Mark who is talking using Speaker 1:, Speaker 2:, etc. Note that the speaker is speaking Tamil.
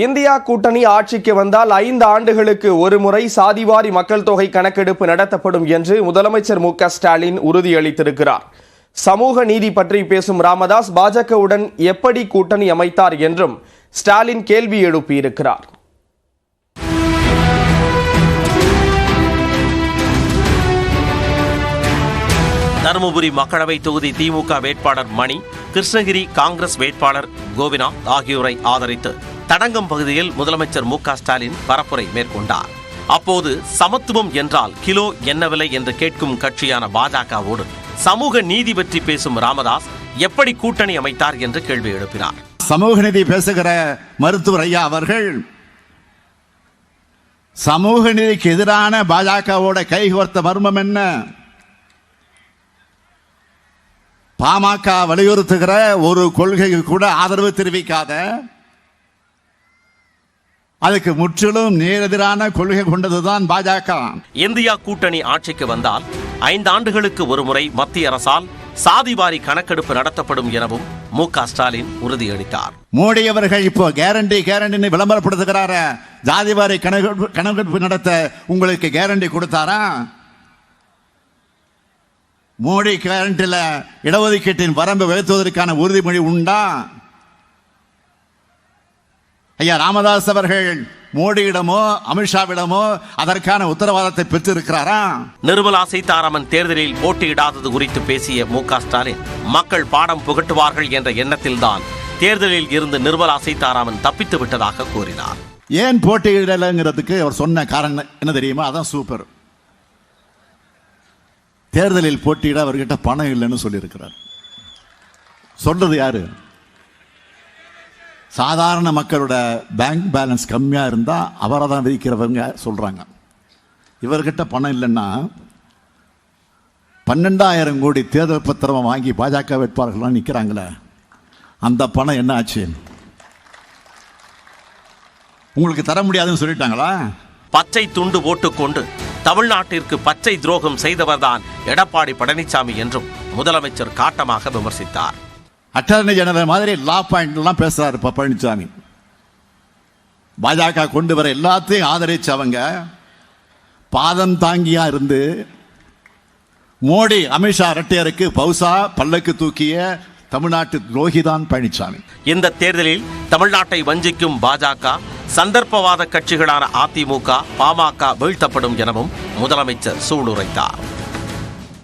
Speaker 1: இந்தியா கூட்டணி ஆட்சிக்கு வந்தால் 5 ஆண்டுகளுக்கு ஒருமுறை சாதிவாரி மக்கள் தொகை கணக்கெடுப்பு நடத்தப்படும் என்று முதலமைச்சர் மு.க.ஸ்டாலின் உறுதியளித்திருக்கிறார். சமூக நீதி பற்றி பேசும் ராமதாஸ் பாஜகவுடன் எப்படி கூட்டணி அமைத்தார் என்றும் ஸ்டாலின் கேள்வி எழுப்பியிருக்கிறார்.
Speaker 2: தருமபுரி மக்களவை தொகுதி திமுக வேட்பாளர் மணி, கிருஷ்ணகிரி காங்கிரஸ் வேட்பாளர் கோபிநாத் ஆகியோரை ஆதரித்து தடங்கம் பகுதியில் முதலமைச்சர் மு.க.ஸ்டாலின் பரப்புரை மேற்கொண்டார். அப்போது சமத்துவம் என்றால் கிலோ என்ன விலை என்று கேட்கும் கட்சியான பாஜகவோடு சமூக நீதி பற்றி பேசும் ராமதாஸ் எப்படி கூட்டணி அமைத்தார் என்று கேள்வி எழுப்பினார்.
Speaker 3: சமூக நீதி பேசுகிற மருத்துவர் ஐயா அவர்கள் சமூக நீதிக்கு எதிரான பாஜகவோட கைகோர்த்த மர்மம் என்ன? பாமக வலியுறுத்துகிற ஒரு கொள்கைக்கு கூட ஆதரவு தெரிவிக்காத, அதுக்கு முற்றிலும் நேரெதிரான கொள்கை கொண்டதுதான் பாஜக.
Speaker 2: இந்தியா கூட்டணி ஆட்சிக்கு வந்தால் 5 ஆண்டுகளுக்கு ஒருமுறை மத்திய அரசால் சாதிவாரி கணக்கெடுப்பு நடத்தப்படும் எனவும் மு.க.ஸ்டாலின் உறுதியளித்தார்.
Speaker 3: மோடி அவர்கள் இப்போ கேரண்டி விளம்பரப்படுத்துகிறார, ஜாதிவாரி கணக்கெடுப்பு நடத்த உங்களுக்கு கேரண்டி கொடுத்தாரா? மோடி கேரண்டில் இடஒதுக்கீட்டின் வரம்பு உயர்த்துவதற்கான உறுதிமொழி உண்டா? ஐயா ராமதாஸ் அவர்கள் மோடியிடமோ அமித்ஷாவிடமோ அதற்கான உத்தரவாதத்தை பெற்றிருக்கிறாரா?
Speaker 2: நிர்மலா சீதாராமன் தேர்தலில் போட்டியிடாதது குறித்து பேசிய மு.க.ஸ்டாலின் மக்கள் பாடம் புகட்டுவார்கள் என்ற எண்ணத்தில்தான் தேர்தலில் இருந்து நிர்மலா சீதாராமன் தப்பித்து விட்டதாக கூறினார்.
Speaker 3: ஏன் போட்டியிடலைங்கிறதுக்கு அவர் சொன்ன காரணம் என்ன தெரியுமா? அதான் சூப்பர். தேர்தலில் போட்டியிட அவர்கிட்ட பணம் இல்லைன்னு சொல்லியிருக்கிறார். சொல்றது யாரு? சாதாரண மக்களோட பேங்க் பேலன்ஸ் கம்மியாக இருந்தால் அவரை தான் விதிக்கிறவங்க சொல்கிறாங்க. இவர்கிட்ட பணம் இல்லைன்னா 12,000 கோடி தேர்தல் பத்திரம் வாங்கி பாஜக வேட்பாளர்கள்லாம் நிற்கிறாங்களே, அந்த பணம் என்ன ஆச்சு? உங்களுக்கு தர முடியாதுன்னு சொல்லிட்டாங்களா?
Speaker 2: பச்சை துண்டு போட்டுக்கொண்டு தமிழ்நாட்டிற்கு பச்சை துரோகம் செய்தவர்தான் எடப்பாடி பழனிசாமி என்றும் முதலமைச்சர் காட்டமாக விமர்சித்தார்.
Speaker 3: அட்டர்னி ஜெனரல் மாதிரி லா பாயிண்ட் எல்லாம் பேசுறாரு பழனிசாமி. பாஜக கொண்டு வர எல்லாத்தையும் ஆதரிச்சவங்க பாதம் தாங்கியா இருந்து மோடி அமித்ஷா இரட்டையருக்கு பௌசா பல்லக்கு தூக்கிய தமிழ்நாட்டு துரோகிதான் பழனிசாமி.
Speaker 2: இந்த தேர்தலில் தமிழ்நாட்டை வஞ்சிக்கும் பாஜக, சந்தர்ப்பவாத கட்சிகளான அதிமுக, பாமக வீழ்த்தப்படும் எனவும் முதலமைச்சர் சூளுரைத்தார்.